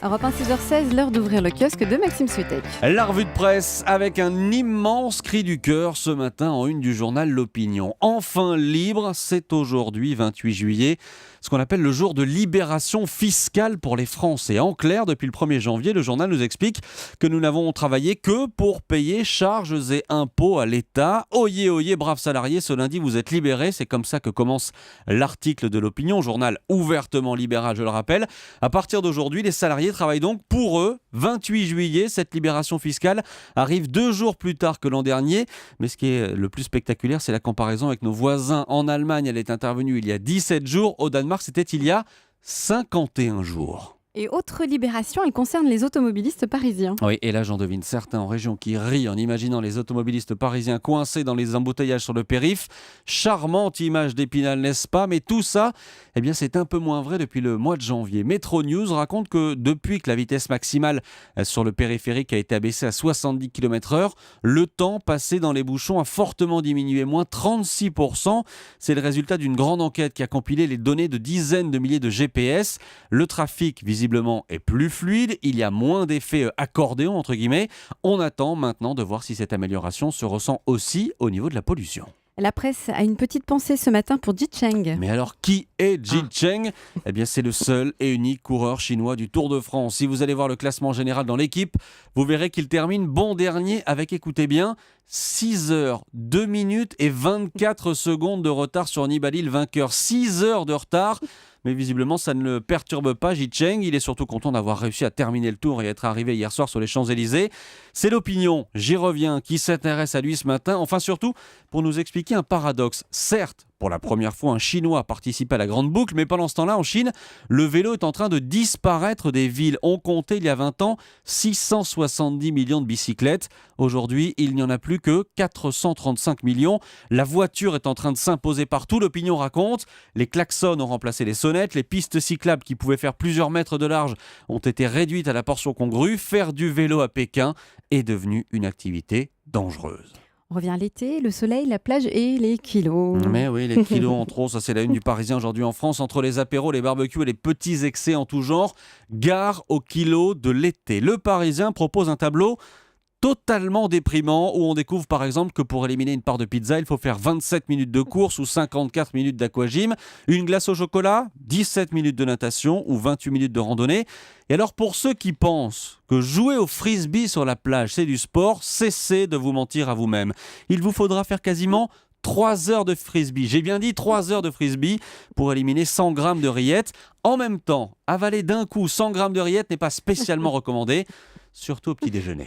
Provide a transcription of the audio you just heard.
Europe 1, 6h16, l'heure d'ouvrir le kiosque de Maxime Switek. La revue de presse avec un immense cri du cœur ce matin en une du journal L'Opinion. Enfin libre, c'est aujourd'hui 28 juillet, ce qu'on appelle le jour de libération fiscale pour les Français. En clair, depuis le 1er janvier, le journal nous explique que nous n'avons travaillé que pour payer charges et impôts à l'État. Oyez, oyez, braves salariés, ce lundi vous êtes libérés. C'est comme ça que commence l'article de L'Opinion, journal ouvertement libéral, je le rappelle. À partir d'aujourd'hui, les salariés travaillent donc pour eux. 28 juillet, cette libération fiscale arrive 2 jours plus tard que l'an dernier. Mais ce qui est le plus spectaculaire, c'est la comparaison avec nos voisins. En Allemagne, elle est intervenue il y a 17 jours. Au Danemark, c'était il y a 51 jours. Et autre libération, elle concerne les automobilistes parisiens. Oui, et là j'en devine certains en région qui rient en imaginant les automobilistes parisiens coincés dans les embouteillages sur le périph'. Charmante image d'Épinal, n'est-ce pas? Mais tout ça, eh bien c'est un peu moins vrai depuis le mois de janvier. Metro News raconte que depuis que la vitesse maximale sur le périphérique a été abaissée à 70 km/h, le temps passé dans les bouchons a fortement diminué, moins 36%. C'est le résultat d'une grande enquête qui a compilé les données de dizaines de milliers de GPS. Le trafic visiblement est plus fluide, il y a moins d'effets accordéon entre guillemets. On attend maintenant de voir si cette amélioration se ressent aussi au niveau de la pollution. La presse a une petite pensée ce matin pour Ji Cheng. Mais alors, qui est Ji Cheng ? Eh bien, c'est le seul et unique coureur chinois du Tour de France. Si vous allez voir le classement général dans l'équipe, vous verrez qu'il termine bon dernier avec, écoutez bien, 6 heures, 2 minutes et 24 secondes de retard sur Nibali, le vainqueur. 6 heures de retard. Mais visiblement, ça ne le perturbe pas, Ji Cheng. Il est surtout content d'avoir réussi à terminer le tour et être arrivé hier soir sur les Champs-Élysées. C'est L'Opinion, j'y reviens, qui s'intéresse à lui ce matin. Enfin, surtout, pour nous expliquer un paradoxe. Certes, pour la première fois, un Chinois participe à la Grande Boucle, mais pendant ce temps-là, en Chine, le vélo est en train de disparaître des villes. On comptait il y a 20 ans 670 millions de bicyclettes. Aujourd'hui, il n'y en a plus que 435 millions. La voiture est en train de s'imposer partout. L'Opinion raconte, les klaxons ont remplacé les sonnettes, les pistes cyclables qui pouvaient faire plusieurs mètres de large ont été réduites à la portion congrue. Faire du vélo à Pékin est devenu une activité dangereuse. On revient à l'été, le soleil, la plage et les kilos. Mais oui, les kilos en trop, ça c'est la une du Parisien aujourd'hui en France. Entre les apéros, les barbecues et les petits excès en tout genre, gare aux kilos de l'été. Le Parisien propose un tableau totalement déprimant où on découvre par exemple que pour éliminer une part de pizza, il faut faire 27 minutes de course ou 54 minutes d'aquagym, une glace au chocolat, 17 minutes de natation ou 28 minutes de randonnée. Et alors pour ceux qui pensent que jouer au frisbee sur la plage c'est du sport, cessez de vous mentir à vous-même. Il vous faudra faire quasiment 3 heures de frisbee. J'ai bien dit 3 heures de frisbee pour éliminer 100 grammes de rillettes. En même temps, avaler d'un coup 100 grammes de rillettes n'est pas spécialement recommandé, surtout au petit déjeuner.